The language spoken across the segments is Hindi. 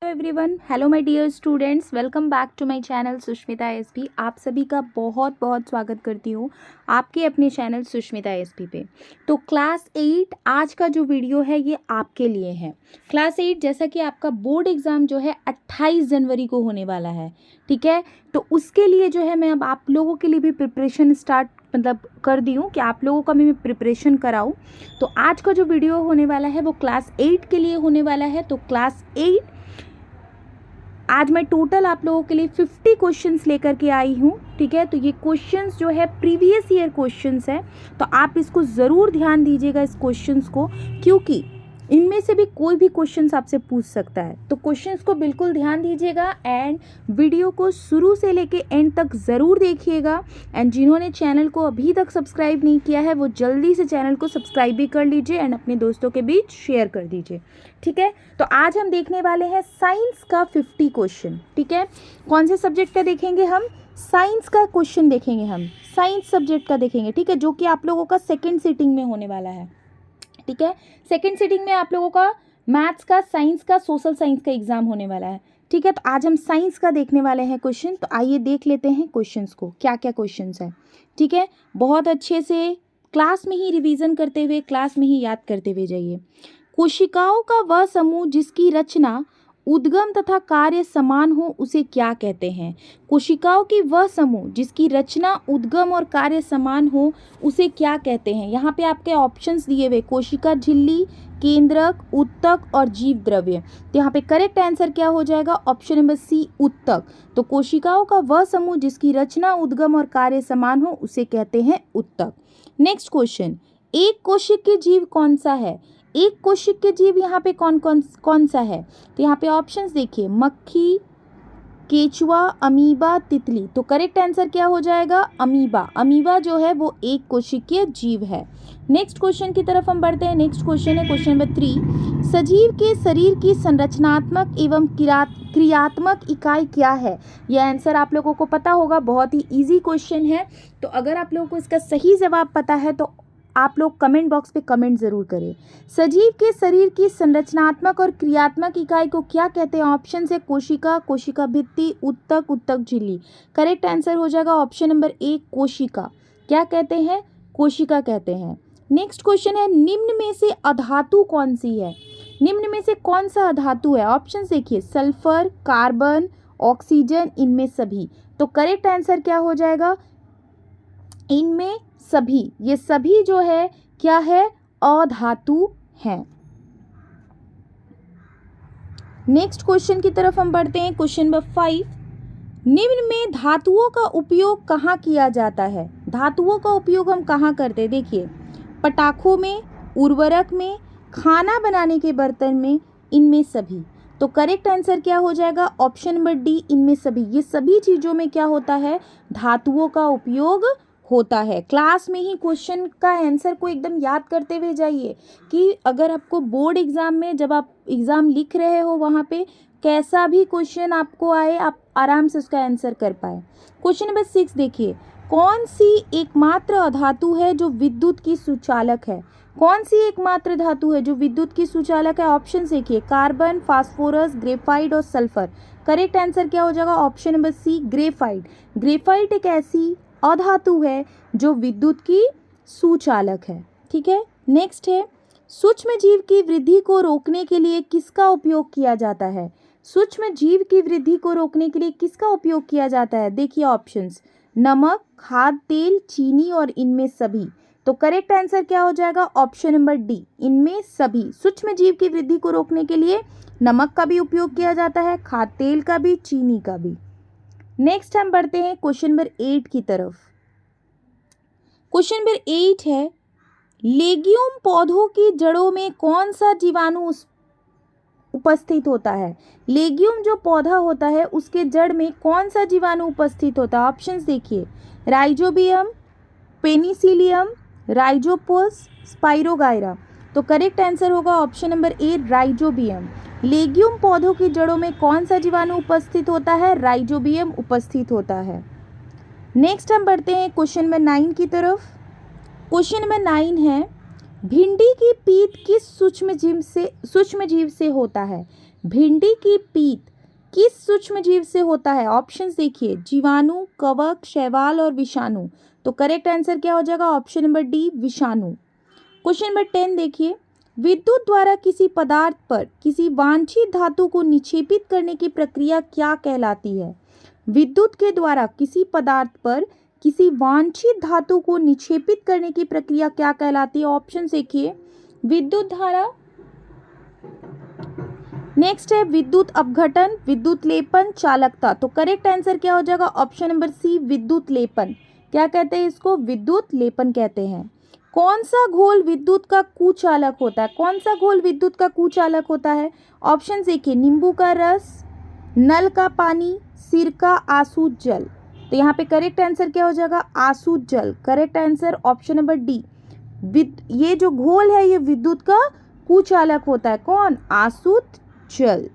Everyone, hello my dear students, welcome back to my channel Sushmita SP. आप सभी का बहुत बहुत स्वागत करती हूँ आपके अपने चैनल सुष्मिता एसपी पे। तो क्लास 8 आज का जो वीडियो है ये आपके लिए है। क्लास 8 जैसा कि आपका बोर्ड एग्ज़ाम जो है 28 जनवरी को होने वाला है, ठीक है। तो उसके लिए जो है मैं अब आप लोगों के लिए भी प्रिपरेशन स्टार्ट कर दी हूँ कि आप लोगों का मैं प्रिपरेशन कराऊँ। तो आज का जो वीडियो होने वाला है वो क्लास 8 के लिए होने वाला है। तो क्लास 8 आज मैं टोटल आप लोगों के लिए 50 क्वेश्चंस लेकर के आई हूँ, ठीक है। तो ये क्वेश्चंस जो है प्रीवियस ईयर क्वेश्चंस है, तो आप इसको ज़रूर ध्यान दीजिएगा इस क्वेश्चंस को, क्योंकि इनमें से भी कोई भी क्वेश्चंस आपसे पूछ सकता है। तो क्वेश्चंस को बिल्कुल ध्यान दीजिएगा एंड वीडियो को शुरू से लेके एंड तक ज़रूर देखिएगा। एंड जिन्होंने चैनल को अभी तक सब्सक्राइब नहीं किया है वो जल्दी से चैनल को सब्सक्राइब भी कर लीजिए एंड अपने दोस्तों के बीच शेयर कर दीजिए, ठीक है। तो आज हम देखने वाले हैं साइंस का 50 क्वेश्चन, ठीक है। कौन से सब्जेक्ट का देखेंगे हम? साइंस का क्वेश्चन देखेंगे हम, साइंस सब्जेक्ट का देखेंगे, ठीक है, जो कि आप लोगों का सेकेंड सिटिंग में होने वाला है, ठीक है। सेकेंड सिटिंग में आप लोगों का मैथ्स का, साइंस का, सोशल साइंस का एग्जाम होने वाला है, ठीक है। तो आज हम साइंस का देखने वाले हैं क्वेश्चन। तो आइए देख लेते हैं क्वेश्चंस को, क्या क्या क्वेश्चंस हैं, ठीक है। बहुत अच्छे से क्लास में ही रिवीजन करते हुए, क्लास में ही याद करते हुए जाइए। कोशिकाओं का वह समूह जिसकी रचना उद्गम तथा कार्य समान हो उसे क्या कहते हैं? कोशिकाओं की वह समूह जिसकी रचना उद्गम और कार्य समान हो उसे क्या कहते हैं? यहाँ पे आपके ऑप्शंस दिए हुए, कोशिका झिल्ली, केंद्रक, उत्तक और जीव द्रव्य। तो यहाँ पे करेक्ट आंसर क्या हो जाएगा? ऑप्शन नंबर सी, उत्तक। तो कोशिकाओं का वह समूह जिसकी रचना उद्गम और कार्य समान हो उसे कहते हैं उत्तक। नेक्स्ट क्वेश्चन, एक कोशिक के जीव कौन सा है? एक कोशिक के जीव यहाँ पे कौन सा है? तो यहाँ पे ऑप्शंस देखिए, मक्खी, केचुआ, अमीबा, तितली। तो करेक्ट आंसर क्या हो जाएगा? अमीबा। अमीबा जो है वो एक कोशिकीय जीव है। नेक्स्ट क्वेश्चन की तरफ हम बढ़ते हैं। नेक्स्ट क्वेश्चन है क्वेश्चन नंबर 3, सजीव के शरीर की संरचनात्मक एवं क्रियात्मक इकाई क्या है? यह आंसर आप लोगों को पता होगा, बहुत ही इजी क्वेश्चन है। तो अगर आप लोगों को इसका सही जवाब पता है तो आप लोग कमेंट बॉक्स पे कमेंट ज़रूर करें। सजीव के शरीर की संरचनात्मक और क्रियात्मक इकाई को क्या कहते हैं? ऑप्शन है कोशिका, कोशिका भित्ति, उत्तक, उत्तक झिल्ली। करेक्ट आंसर हो जाएगा ऑप्शन नंबर ए, कोशिका। क्या कहते हैं? कोशिका कहते हैं। नेक्स्ट क्वेश्चन है, निम्न में से अधातु कौन सी है? निम्न में से कौन सा अधातु है? ऑप्शन देखिए, सल्फर, कार्बन, ऑक्सीजन, इनमें सभी। तो करेक्ट आंसर क्या हो जाएगा? इनमें सभी। ये सभी जो है क्या है? अधातु हैं। नेक्स्ट क्वेश्चन की तरफ हम बढ़ते हैं। क्वेश्चन नंबर 5, निम्न में धातुओं का उपयोग कहाँ किया जाता है? धातुओं का उपयोग हम कहाँ करते हैं? देखिए, पटाखों में, उर्वरक में, खाना बनाने के बर्तन में, इनमें सभी। तो करेक्ट आंसर क्या हो जाएगा? ऑप्शन नंबर डी, इनमें सभी। ये सभी चीज़ों में क्या होता है? धातुओं का उपयोग होता है। क्लास में ही क्वेश्चन का आंसर को एकदम याद करते हुए जाइए कि अगर आपको बोर्ड एग्ज़ाम में जब आप एग्ज़ाम लिख रहे हो वहाँ पे कैसा भी क्वेश्चन आपको आए, आप आराम से उसका आंसर कर पाए। क्वेश्चन नंबर 6 देखिए, कौन सी एकमात्र अधातु है जो विद्युत की सुचालक है? कौन सी एकमात्र धातु है जो विद्युत की सुचालक है? ऑप्शन देखिए, कार्बन, फास्फोरस, ग्रेफाइट और सल्फर। करेक्ट आंसर क्या हो जाएगा? Option number C, graphite. Graphite एक ऐसी अधातु है जो विद्युत की सुचालक है, ठीक है। नेक्स्ट है, सूक्ष्म जीव की वृद्धि को रोकने के लिए किसका उपयोग किया जाता है? सूक्ष्म जीव की वृद्धि को रोकने के लिए किसका उपयोग किया जाता है? देखिए ऑप्शंस, नमक, खाद्य तेल, चीनी और इनमें सभी। तो करेक्ट आंसर क्या हो जाएगा? ऑप्शन नंबर डी, इनमें सभी। सूक्ष्म जीव की वृद्धि को रोकने के लिए नमक का भी उपयोग किया जाता है, खाद्य तेल का भी, चीनी का भी। नेक्स्ट हम बढ़ते हैं क्वेश्चन नंबर 8 की तरफ। क्वेश्चन नंबर 8 है, लेग्यूम पौधों की जड़ों में कौन सा जीवाणु उपस्थित होता है? लेग्यूम जो पौधा होता है उसके जड़ में कौन सा जीवाणु उपस्थित होता है? ऑप्शंस देखिए, राइजोबियम, पेनिसिलियम, राइजोपोस, स्पाइरोगाइरा। तो करेक्ट आंसर होगा ऑप्शन नंबर ए, राइजोबियम। लेग्यूम पौधों की जड़ों में कौन सा जीवाणु उपस्थित होता है? राइजोबियम उपस्थित होता है। नेक्स्ट हम बढ़ते हैं क्वेश्चन नंबर 9 की तरफ। क्वेश्चन नंबर 9 है, भिंडी की पीत किस सूक्ष्म जीव से होता है? भिंडी की पीत किस सूक्ष्म जीव से होता है? ऑप्शंस देखिए, जीवाणु, कवक, शैवाल और विषाणु। तो करेक्ट आंसर क्या हो जाएगा? ऑप्शन नंबर डी, विषाणु। क्वेश्चन नंबर 10 देखिए, विद्युत द्वारा किसी पदार्थ पर किसी वांछित धातु को निक्षेपित करने की प्रक्रिया क्या कहलाती है? विद्युत के द्वारा किसी पदार्थ पर किसी वांछित धातु को निक्षेपित करने की प्रक्रिया क्या कहलाती है? ऑप्शन देखिए, विद्युत धारा, नेक्स्ट है विद्युत अपघटन, विद्युत लेपन, चालकता। तो करेक्ट आंसर क्या हो जाएगा? ऑप्शन नंबर सी, विद्युत लेपन। क्या कहते हैं इसको? विद्युत लेपन कहते हैं। कौन सा घोल विद्युत का कुचालक होता है? कौन सा घोल विद्युत का कुचालक होता है? ऑप्शन देखिए, नींबू का रस, नल का पानी, सिरका, आसुत जल। तो यहाँ पे करेक्ट आंसर क्या हो जाएगा? आसुत जल। Correct answer option number D. ये जो घोल है ये विद्युत का कुचालक होता है। कौन? आसुत जल।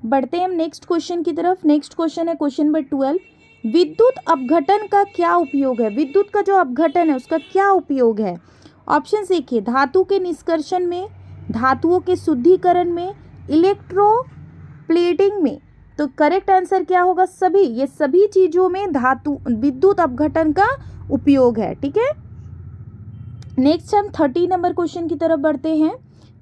बढ़ते हैं हम नेक्स्ट क्वेश्चन की तरफ। नेक्स्ट क्वेश्चन है क्वेश्चन नंबर 12, विद्युत अपघटन का क्या उपयोग है? विद्युत का जो अपघटन है उसका क्या उपयोग है? ऑप्शन देखिए, धातु के निष्कर्षण में, धातुओं के शुद्धिकरण में, इलेक्ट्रोप्लेटिंग में। तो करेक्ट आंसर क्या होगा? सभी। ये सभी चीजों में धातु विद्युत अपघटन का उपयोग है। ठीक है, नेक्स्ट हम 30 नंबर क्वेश्चन की तरफ बढ़ते हैं।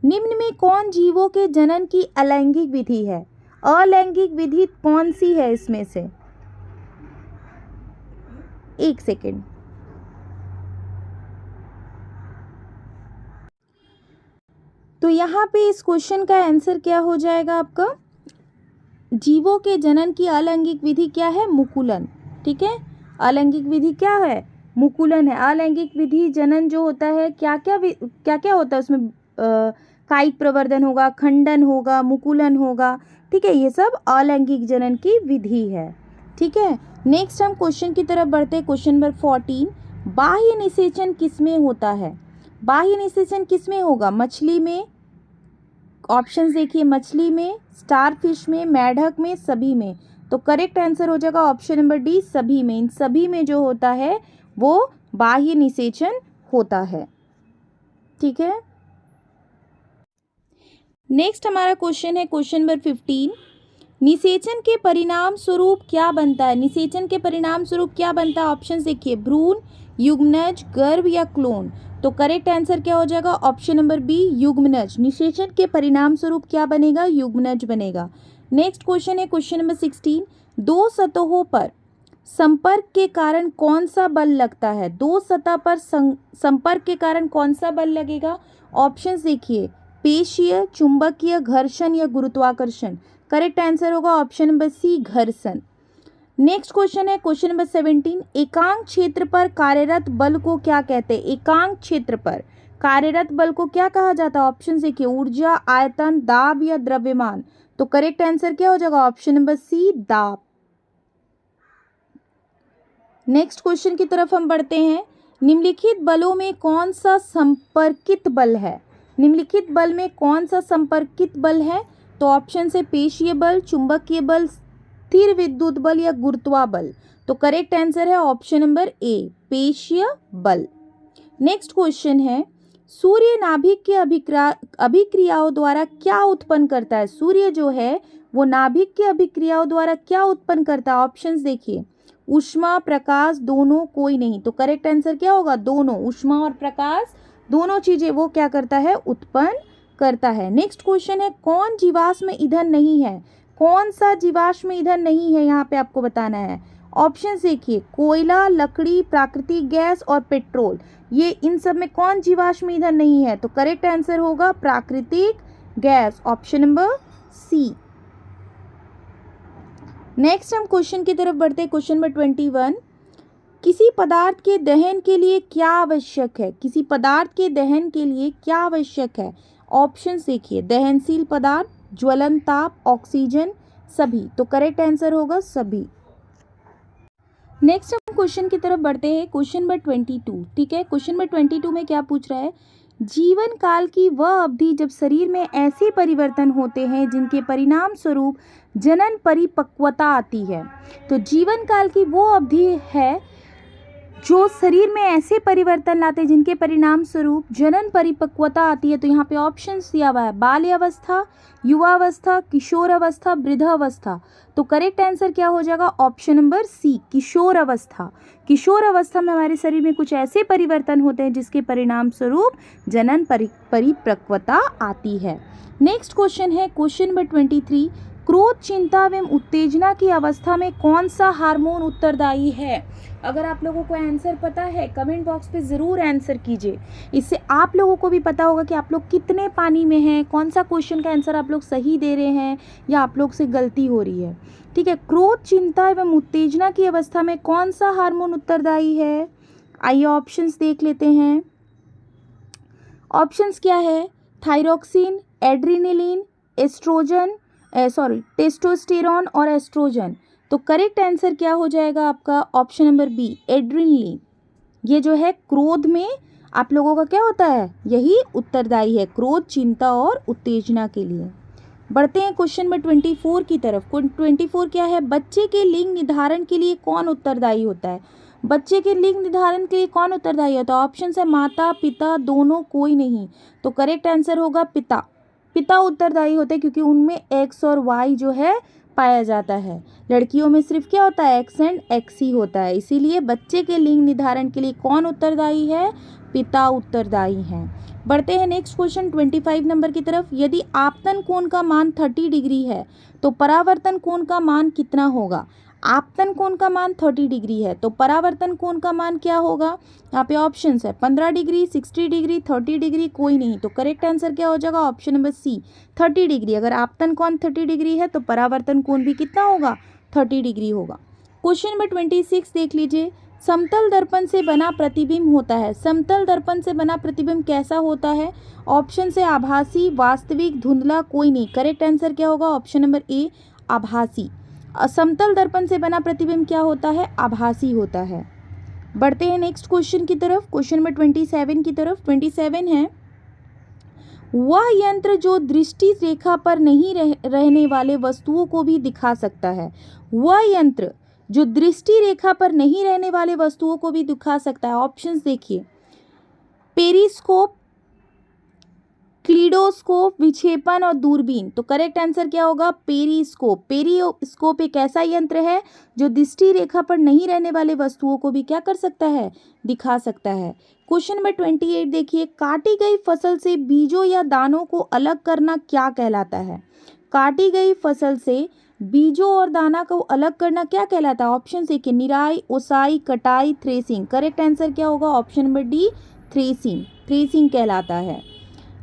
निम्न में कौन जीवों के जनन की अलैंगिक विधि है? अलैंगिक विधि कौन सी है इसमें से? एक सेकेंड। तो यहाँ पे इस क्वेश्चन का आंसर क्या हो जाएगा आपका? जीवों के जनन की अलैंगिक विधि क्या है? मुकुलन। ठीक है, अलैंगिक विधि क्या है? मुकुलन है। अलैंगिक विधि जनन जो होता है, क्या क्या होता है उसमें? कायिक प्रवर्धन होगा, खंडन होगा, मुकुलन होगा। ठीक है, ये सब अलैंगिक जनन की विधि है। ठीक है, नेक्स्ट हम क्वेश्चन की तरफ बढ़ते हैं। क्वेश्चन नंबर 14, बाह्य निषेचन किसमें होता है? बाह्य निषेचन किसमें होगा? मछली में। ऑप्शंस देखिए, मछली में, स्टारफिश में, मेढक में, सभी में। तो करेक्ट आंसर हो जाएगा ऑप्शन नंबर डी, सभी में। इन सभी में जो होता है वो बाह्य निषेचन होता है। ठीक है, नेक्स्ट हमारा क्वेश्चन है क्वेश्चन नंबर 15, निषेचन के परिणाम स्वरूप क्या बनता है? निषेचन के परिणाम स्वरूप क्या बनता है? ऑप्शन देखिए, भ्रूण, युग्मनज, गर्भ या क्लोन। तो करेक्ट आंसर क्या हो जाएगा? ऑप्शन नंबर बी, युग्मनज। निषेचन के परिणाम स्वरूप क्या बनेगा? युग्मनज बनेगा। नेक्स्ट क्वेश्चन है क्वेश्चन नंबर 16, दो सतहों पर संपर्क के कारण कौन सा बल लगता है? दो सतह पर संपर्क के कारण कौन सा बल लगेगा? ऑप्शंस देखिए, पेशीय, चुंबकीय, घर्षण या गुरुत्वाकर्षण। करेक्ट आंसर होगा ऑप्शन नंबर सी, घर्षण। नेक्स्ट क्वेश्चन है क्वेश्चन नंबर 17, एकांक क्षेत्र पर कार्यरत बल को क्या कहते हैं? एकांक क्षेत्र पर कार्यरत बल को क्या कहा जाता है? ऑप्शन देखिए, ऊर्जा, आयतन, दाब या द्रव्यमान। तो करेक्ट आंसर क्या हो जाएगा? ऑप्शन नंबर सी, दाब। नेक्स्ट क्वेश्चन की तरफ हम बढ़ते हैं। निम्नलिखित बलों में कौन सा संपर्कित बल है? निम्नलिखित बल में कौन सा संपर्कित बल है? तो ऑप्शन से पेशीय बल, चुंबकीय बल, स्थिर विद्युत बल या गुरुत्वा बल। तो करेक्ट आंसर है ऑप्शन नंबर ए, पेशीय बल। नेक्स्ट क्वेश्चन है, सूर्य नाभिक के अभिक्रियाओं द्वारा क्या उत्पन्न करता है? सूर्य जो है वो नाभिक के अभिक्रियाओं द्वारा क्या उत्पन्न करता है? ऑप्शंस देखिए, ऊष्मा, प्रकाश, दोनों, कोई नहीं। तो करेक्ट आंसर क्या होगा? दोनों। ऊष्मा और प्रकाश दोनों चीजें वो क्या करता है? उत्पन्न करता है। नेक्स्ट क्वेश्चन है, कौन जीवाश्म ईंधन नहीं है? कौन सा जीवाश्म ईंधन नहीं है यहाँ पे आपको बताना है। ऑप्शन देखिए, कोयला, लकड़ी, प्राकृतिक गैस और पेट्रोल। ये इन सब में कौन जीवाश्म ईंधन नहीं है? तो करेक्ट आंसर होगा प्राकृतिक gas, option number C. Next हम क्वेश्चन की तरफ बढ़ते हैं। क्वेश्चन नंबर 21, किसी पदार्थ के दहन के लिए क्या आवश्यक है? किसी पदार्थ के दहन के लिए क्या आवश्यक है? ऑप्शन देखिए, दहनशील पदार्थ, ज्वलन ताप, ऑक्सीजन, सभी। तो करेक्ट आंसर होगा सभी। नेक्स्ट हम क्वेश्चन की तरफ बढ़ते हैं। Question number 22। ठीक है, क्वेश्चन नंबर 22 में क्या पूछ रहा है? जीवन काल की वह अवधि जब शरीर में ऐसे परिवर्तन होते हैं जिनके परिणाम स्वरूप जनन परिपक्वता आती है। तो जीवन काल की वो अवधि है जो शरीर में ऐसे परिवर्तन लाते हैं जिनके परिणाम स्वरूप जनन परिपक्वता आती है। तो यहाँ पे ऑप्शंस दिया हुआ है, बाल्यावस्था, युवावस्था, किशोर अवस्था, वृद्धावस्था। तो करेक्ट आंसर क्या हो जाएगा? ऑप्शन नंबर सी, किशोर अवस्था। किशोर अवस्था में हमारे शरीर में कुछ ऐसे परिवर्तन होते हैं जिसके परिणाम स्वरूप जनन परिपक्वता आती है। नेक्स्ट क्वेश्चन है क्वेश्चन नंबर 23, क्रोध, चिंता एवं उत्तेजना की अवस्था में कौन सा हार्मोन उत्तरदायी है? अगर आप लोगों को आंसर पता है कमेंट बॉक्स पे ज़रूर आंसर कीजिए। इससे आप लोगों को भी पता होगा कि आप लोग कितने पानी में हैं, कौन सा क्वेश्चन का आंसर आप लोग सही दे रहे हैं या आप लोग से गलती हो रही है। ठीक है, क्रोध, चिंता एवं उत्तेजना की अवस्था में कौन सा हार्मोन उत्तरदायी है? आइए ऑप्शंस देख लेते हैं। ऑप्शंस क्या है? थायरोक्सिन, एड्रेनलिन, एस्ट्रोजन, टेस्टोस्टेरॉन और एस्ट्रोजन। तो करेक्ट आंसर क्या हो जाएगा आपका? Option number B, adrenaline. ये जो है क्रोध में आप लोगों का क्या होता है, यही उत्तरदायी है, क्रोध, चिंता और उत्तेजना के लिए। बढ़ते हैं क्वेश्चन नंबर 24 की तरफ। 24 क्या है? बच्चे के लिंग निर्धारण के लिए कौन उत्तरदायी होता है? बच्चे के लिंग निर्धारण के लिए कौन उत्तरदायी होता है? ऑप्शन है माता, पिता, दोनों, कोई नहीं। तो करेक्ट आंसर होगा पिता। पिता उत्तरदायी होते हैं क्योंकि उनमें एक्स और वाई जो है पाया जाता है। लड़कियों में सिर्फ क्या होता है? एक्स एंड एक्स ही होता है। इसीलिए बच्चे के लिंग निर्धारण के लिए कौन उत्तरदायी है? पिता उत्तरदायी हैं। बढ़ते हैं नेक्स्ट क्वेश्चन 25 नंबर की तरफ। यदि आपतन कोण का मान 30 डिग्री है तो परावर्तन कोण का मान कितना होगा? आपतन कोण का मान 30 डिग्री है तो परावर्तन कोण का मान क्या होगा? यहाँ पे ऑप्शंस है 15 डिग्री, 60 डिग्री, 30 डिग्री, कोई नहीं। तो करेक्ट आंसर क्या हो जाएगा? Option number C, 30 degree. अगर आपतन कोण 30 डिग्री है तो परावर्तन कोण भी कितना होगा? 30 डिग्री होगा। क्वेश्चन नंबर 26 देख लीजिए। समतल दर्पण से बना प्रतिबिंब होता है। समतल दर्पण से बना प्रतिबिंब कैसा होता है? ऑप्शन से आभासी, वास्तविक, धुंधला, कोई नहीं। करेक्ट आंसर क्या होगा? ऑप्शन नंबर ए, आभासी। समतल दर्पण से बना प्रतिबिंब क्या होता है? आभासी होता है। बढ़ते हैं नेक्स्ट क्वेश्चन की तरफ, क्वेश्चन नंबर 27 की तरफ। 27 है, वह यंत्र जो दृष्टि रेखा पर नहीं रहने वाले वस्तुओं को भी दिखा सकता है। वह यंत्र जो दृष्टि रेखा पर नहीं रहने वाले वस्तुओं को भी दिखा सकता है। ऑप्शंस देखिए, पेरिस्कोप, क्लीडोस्कोप, विक्षेपण और दूरबीन। तो करेक्ट आंसर क्या होगा? पेरिस्कोप। पेरिस्कोप एक ऐसा यंत्र है जो दृष्टि रेखा पर नहीं रहने वाले वस्तुओं को भी क्या कर सकता है? दिखा सकता है। क्वेश्चन नंबर 28 देखिए, काटी गई फसल से बीजों या दानों को अलग करना क्या कहलाता है? काटी गई फसल से बीजों और दाना को अलग करना क्या कहलाता है? ऑप्शन से कि निराई, ओसाई, कटाई, थ्रेसिंग। करेक्ट आंसर क्या होगा? Option number D, threshing. Threshing कहलाता है।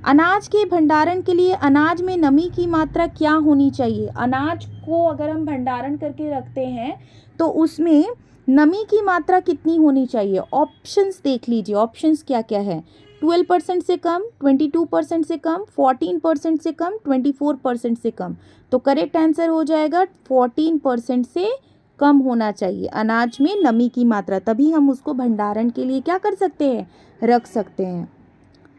अनाज के भंडारण के लिए अनाज में नमी की मात्रा क्या होनी चाहिए? अनाज को अगर हम भंडारण करके रखते हैं तो उसमें नमी की मात्रा कितनी होनी चाहिए? ऑप्शंस देख लीजिए। ऑप्शंस क्या क्या है? 12% से कम, 22% से कम, 14% से कम, 24% से कम। तो करेक्ट आंसर हो जाएगा 14% से कम होना चाहिए अनाज में नमी की मात्रा, तभी हम उसको भंडारण के लिए क्या कर सकते हैं? रख सकते हैं।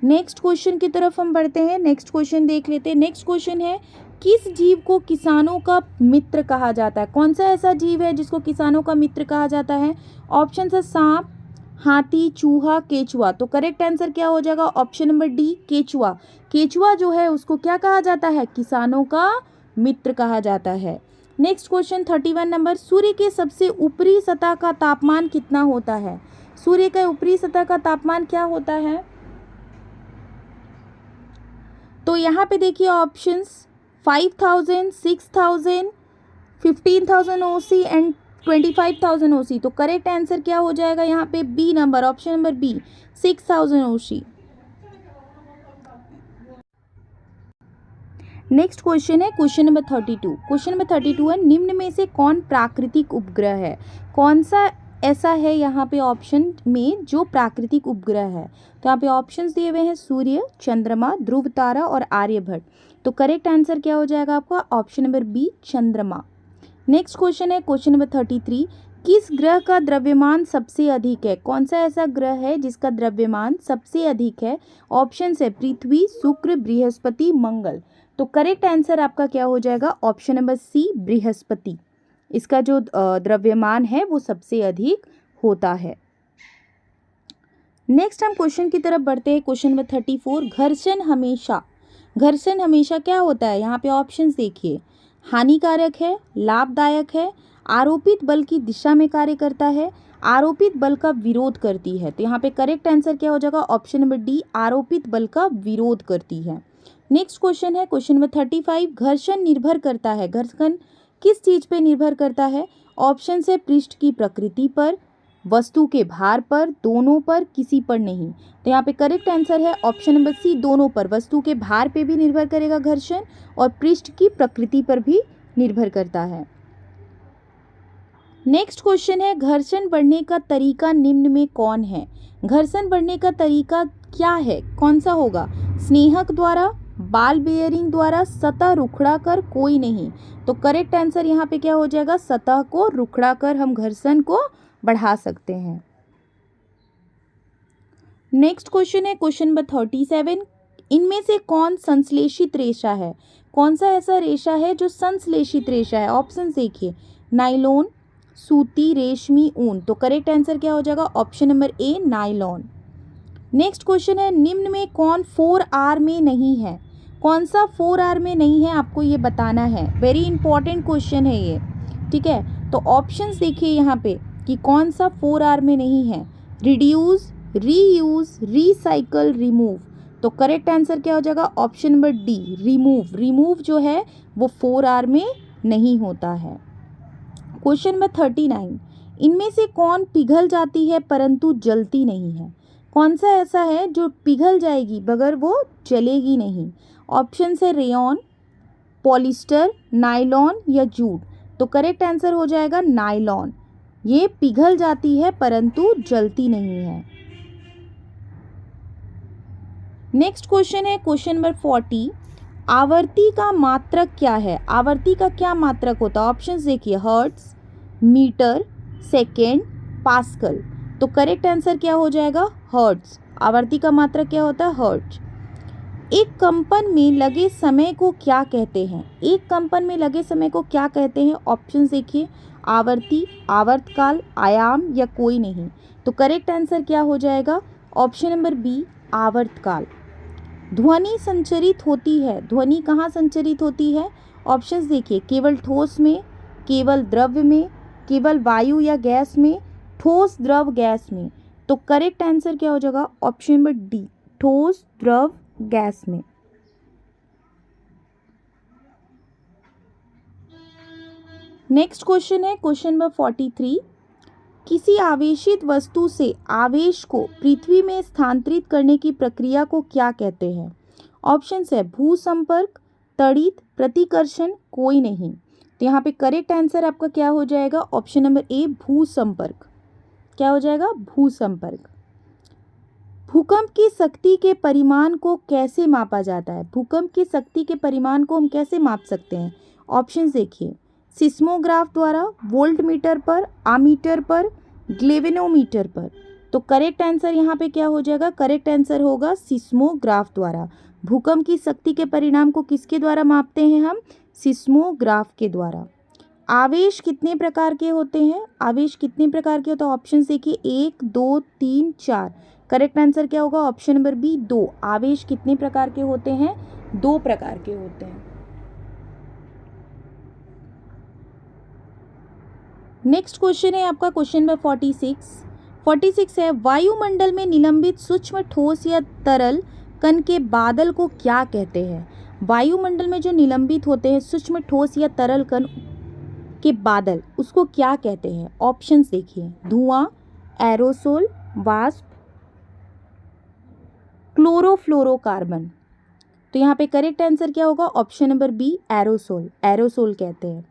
नेक्स्ट क्वेश्चन की तरफ हम बढ़ते हैं। नेक्स्ट क्वेश्चन देख लेते हैं। नेक्स्ट क्वेश्चन है, किस जीव को किसानों का मित्र कहा जाता है? कौन सा ऐसा जीव है जिसको किसानों का मित्र कहा जाता है? ऑप्शन है सांप, हाथी, चूहा, केचुआ। तो करेक्ट आंसर क्या हो जाएगा? ऑप्शन नंबर डी, केचुआ। केचुआ जो है उसको क्या कहा जाता है? किसानों का मित्र कहा जाता है। नेक्स्ट क्वेश्चन 31 नंबर, सूर्य के सबसे ऊपरी सतह का तापमान कितना होता है? सूर्य के ऊपरी सतह का तापमान क्या होता है? तो यहाँ पे देखिए ऑप्शंस 5000, 6000, 15,000 ओसी एंड 25,000 ओसी। तो करेक्ट आंसर क्या हो जाएगा यहाँ पे? B number, option number B, 6000 OC. Next question है क्वेश्चन नंबर 32। क्वेश्चन नंबर 32 है, निम्न में से कौन प्राकृतिक उपग्रह है? कौन सा ऐसा है यहाँ पे ऑप्शन में जो प्राकृतिक उपग्रह है? तो यहाँ पे ऑप्शंस दिए हुए हैं सूर्य, चंद्रमा, ध्रुव तारा और आर्यभट्ट। तो करेक्ट आंसर क्या हो जाएगा आपका? ऑप्शन नंबर बी, चंद्रमा। नेक्स्ट क्वेश्चन है क्वेश्चन नंबर 33, किस ग्रह का द्रव्यमान सबसे अधिक है? कौन सा ऐसा ग्रह है जिसका द्रव्यमान सबसे अधिक है? ऑप्शन है पृथ्वी, शुक्र, बृहस्पति, मंगल। तो करेक्ट आंसर आपका क्या हो जाएगा? ऑप्शन नंबर सी, बृहस्पति। इसका जो द्रव्यमान है वो सबसे अधिक होता है। नेक्स्ट हम क्वेश्चन की तरफ बढ़ते हैं। क्वेश्चन नंबर 34, घर्षण हमेशा क्या होता है? यहाँ पे ऑप्शंस देखिए, हानिकारक है, लाभदायक है, आरोपित बल की दिशा में कार्य करता है, आरोपित बल का विरोध करती है। तो यहाँ पे करेक्ट आंसर क्या हो जाएगा? ऑप्शन नंबर डी, आरोपित बल का विरोध करती है। नेक्स्ट क्वेश्चन है क्वेश्चन नंबर 35, घर्षण निर्भर करता है, घर्षण किस चीज पे निर्भर करता है? ऑप्शन है पृष्ठ की प्रकृति पर, वस्तु के भार पर, दोनों पर, किसी पर नहीं। तो यहाँ पे करेक्ट आंसर है ऑप्शन नंबर सी, दोनों पर। वस्तु के भार पे भी निर्भर करेगा घर्षण और पृष्ठ की प्रकृति पर भी निर्भर करता है। नेक्स्ट क्वेश्चन है, घर्षण बढ़ने का तरीका निम्न में कौन है? घर्षण बढ़ने का तरीका क्या है, कौन सा होगा? स्नेहक द्वारा, बाल बेयरिंग द्वारा, सतह रुखड़ा कर, कोई नहीं। तो करेक्ट आंसर यहाँ पे क्या हो जाएगा? सतह को रुखड़ा कर हम घर्षण को बढ़ा सकते हैं। नेक्स्ट क्वेश्चन है क्वेश्चन नंबर 37, इनमें से कौन संश्लेषित रेशा है? कौन सा ऐसा रेशा है जो संश्लेषित रेशा है? ऑप्शन देखिए, नाइलॉन, सूती, रेशमी, ऊन। तो करेक्ट आंसर क्या हो जाएगा? ऑप्शन नंबर ए, नाइलॉन। नेक्स्ट क्वेश्चन है, निम्न में कौन 4R में नहीं है? कौन सा 4R में नहीं है आपको ये बताना है। वेरी इंपॉर्टेंट क्वेश्चन है ये, ठीक है। तो ऑप्शंस देखिए यहाँ पे कि कौन सा 4R में नहीं है। Reduce, reuse, recycle, remove. तो करेक्ट आंसर क्या हो जाएगा? Option number D, remove. Remove जो है वो 4R में नहीं होता है। क्वेश्चन नंबर 39, इनमें से कौन पिघल जाती है परंतु जलती नहीं है? कौन सा ऐसा है जो पिघल जाएगी मगर वो जलेगी नहीं? ऑप्शन है रेयॉन, पॉलिस्टर, नायलॉन या जूट। तो करेक्ट आंसर हो जाएगा नायलॉन। ये पिघल जाती है परंतु जलती नहीं है। नेक्स्ट क्वेश्चन है क्वेश्चन नंबर 40, आवर्ती का मात्रक क्या है? आवर्ती का क्या मात्रक होता है? ऑप्शंस देखिए, हर्ट्ज, मीटर, सेकेंड, पास्कल। तो करेक्ट आंसर क्या हो जाएगा? हर्ट्ज। आवर्ती का मात्रक क्या होता है? हर्ट्ज। एक कंपन में लगे समय को क्या कहते हैं? एक कंपन में लगे समय को क्या कहते हैं? ऑप्शंस देखिए, आवर्ती, आवर्तकाल, आयाम या कोई नहीं। तो करेक्ट आंसर क्या हो जाएगा? ऑप्शन नंबर बी, आवर्तकाल। ध्वनि संचरित होती है, ध्वनि कहाँ संचरित होती है? ऑप्शंस देखिए, केवल ठोस में, केवल द्रव्य में, केवल वायु या गैस में, ठोस, द्रव, गैस में। तो करेक्ट आंसर क्या हो जाएगा? ऑप्शन नंबर डी, ठोस, द्रव, गैस में। नेक्स्ट क्वेश्चन है क्वेश्चन नंबर 43, किसी आवेशित वस्तु से आवेश को पृथ्वी में स्थानांतरित करने की प्रक्रिया को क्या कहते हैं? ऑप्शन है भूसंपर्क, तड़ित, प्रतिकर्षण, कोई नहीं। तो यहाँ पे करेक्ट आंसर आपका क्या हो जाएगा? ऑप्शन नंबर ए, भूसंपर्क। क्या हो जाएगा? भूसंपर्क। भूकंप की शक्ति के परिमाण को कैसे मापा जाता है? भूकंप की शक्ति के परिमाण को हम कैसे माप सकते हैं? ऑप्शंस देखिए, सिस्मोग्राफ द्वारा, वोल्ट मीटर पर, आमीटर पर, ग्लेवेनोमीटर पर। तो करेक्ट आंसर यहाँ पे क्या हो जाएगा? करेक्ट आंसर होगा सिस्मोग्राफ द्वारा। भूकंप की शक्ति के परिणाम को किसके द्वारा मापते हैं हम? सिस्मोग्राफ के द्वारा। आवेश कितने प्रकार के होते हैं? आवेश कितने प्रकार के होते हैं? ऑप्शन देखिए, 1, 2, 3, 4। करेक्ट आंसर क्या होगा? Option number B, 2। आवेश कितने प्रकार के होते हैं? 2 प्रकार के होते हैं। नेक्स्ट क्वेश्चन है आपका क्वेश्चन नंबर 46 है, वायुमंडल में निलंबित सूक्ष्म ठोस या तरल कण के बादल को क्या कहते हैं? वायुमंडल में जो निलंबित होते हैं सूक्ष्म ठोस या तरल कण के बादल, उसको क्या कहते हैं? ऑप्शंस देखिए, धुआं, एरोसोल, वाष्प, क्लोरोफ्लोरोकार्बन। तो यहाँ पे करेक्ट आंसर क्या होगा? Option number B, aerosol. Aerosol कहते हैं।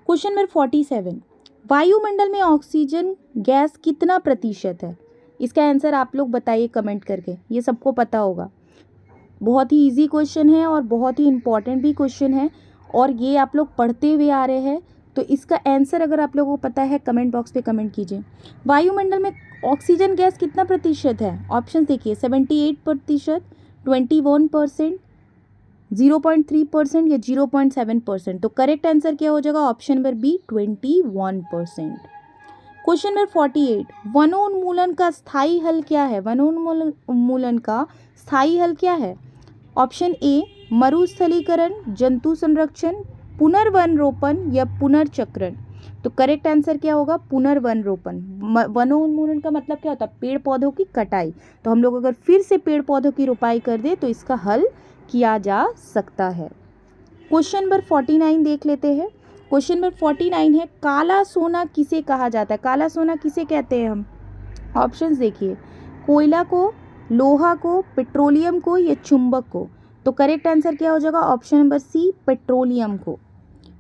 क्वेश्चन नंबर 47, वायुमंडल में ऑक्सीजन गैस कितना प्रतिशत है? इसका आंसर आप लोग बताइए कमेंट करके, ये सबको पता होगा। बहुत ही इजी क्वेश्चन है और बहुत ही इंपॉर्टेंट भी क्वेश्चन है, और ये आप लोग पढ़ते हुए आ रहे हैं। तो इसका आंसर अगर आप लोगों को पता है कमेंट बॉक्स पे कमेंट कीजिए। वायुमंडल में ऑक्सीजन गैस कितना प्रतिशत है? ऑप्शन देखिए, 78%, 21%, 0.3% या 0.7%। तो करेक्ट आंसर क्या हो जाएगा? Option number B, 21%। Question number 48, वनोन्मूलन का स्थायी हल क्या है? वनोन्मूलन का स्थायी हल क्या है? ऑप्शन ए मरुस्थलीकरण, जंतु संरक्षण, पुनर्वन रोपण या पुनर्चक्रण। तो करेक्ट आंसर क्या होगा? पुनर्वन रोपण। वनोन्मूलन का मतलब क्या होता है? पेड़ पौधों की कटाई। तो हम लोग अगर फिर से पेड़ पौधों की रोपाई कर दे तो इसका हल किया जा सकता है। क्वेश्चन नंबर 49 देख लेते हैं। क्वेश्चन नंबर 49 है, काला सोना किसे कहा जाता है? काला सोना किसे कहते हैं हम? ऑप्शंस देखिए, कोयला को, लोहा को, पेट्रोलियम को या चुंबक को। तो करेक्ट आंसर क्या हो जाएगा? ऑप्शन नंबर सी, पेट्रोलियम को।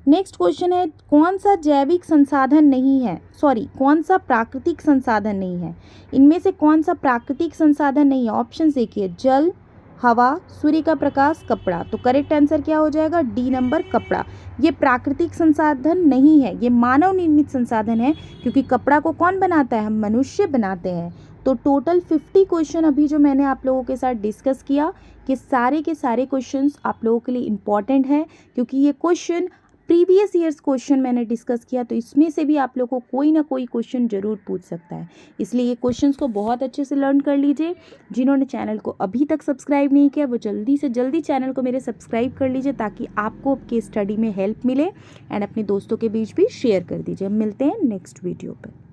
नेक्स्ट क्वेश्चन है, कौन सा जैविक संसाधन नहीं है, कौन सा प्राकृतिक संसाधन नहीं है? इनमें से कौन सा प्राकृतिक संसाधन नहीं है? ऑप्शंस देखिए, जल, हवा, सूर्य का प्रकाश, कपड़ा। तो करेक्ट आंसर क्या हो जाएगा? डी नंबर, कपड़ा। ये प्राकृतिक संसाधन नहीं है, ये मानव निर्मित संसाधन है, क्योंकि कपड़ा को कौन बनाता है? हम मनुष्य बनाते हैं। तो टोटल 50 क्वेश्चन अभी जो मैंने आप लोगों के साथ डिस्कस किया कि सारे के सारे क्वेश्चंस आप लोगों के लिए इम्पॉर्टेंट है, क्योंकि ये क्वेश्चन प्रीवियस ईयर्स क्वेश्चन मैंने डिस्कस किया, तो इसमें से भी आप लोगों को कोई ना कोई क्वेश्चन जरूर पूछ सकता है। इसलिए ये क्वेश्चंस को बहुत अच्छे से लर्न कर लीजिए। जिन्होंने चैनल को अभी तक सब्सक्राइब नहीं किया वो जल्दी से जल्दी चैनल को मेरे सब्सक्राइब कर लीजिए, ताकि आपको आपके स्टडी में हेल्प मिले, एंड अपने दोस्तों के बीच भी शेयर कर दीजिए। हम मिलते हैं नेक्स्ट वीडियो पर।